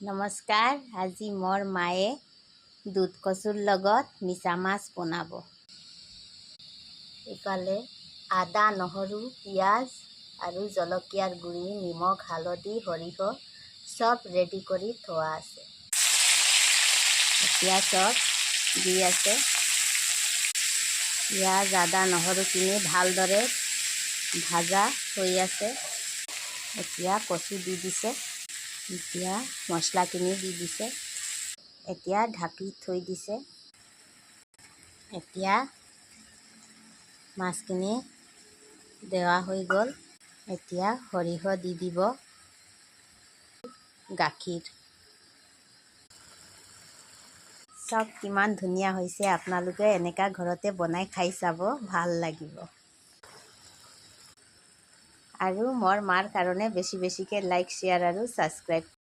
নমস্কাৰ। আজি মোৰ মায়ে দুধ কচুৰ লগত মিছা মাছ বনাব। ইফালে আদা, নহৰু, পিঁয়াজ আৰু জলকীয়াৰ গুড়ি, নিমখ, হালধি, সৰিয়হ চব ৰেডি কৰি থোৱা আছে। এতিয়া চব দি আছে। পিঁয়াজ, আদা, নহৰুখিনি ভালদৰে ভাজা হৈ আছে। এতিয়া কচু দি দিছে। এতিয়া মছলাখিনি দি দিছে। এতিয়া ঢাকি থৈ দিছে। এতিয়া মাছখিনি দেৱা হৈ গ'ল। এতিয়া সৰিয়হ দি দিব, গাখীৰ। চব কিমান ধুনীয়া হৈছে। আপোনালোকে এনেকা ঘৰতে বনাই খাই চাব, ভাল লাগিব। আৰু মোৰ মাৰ কাৰণে বেছিকৈ লাইক, শ্বেয়াৰ আৰু ছাবস্ক্ৰাইব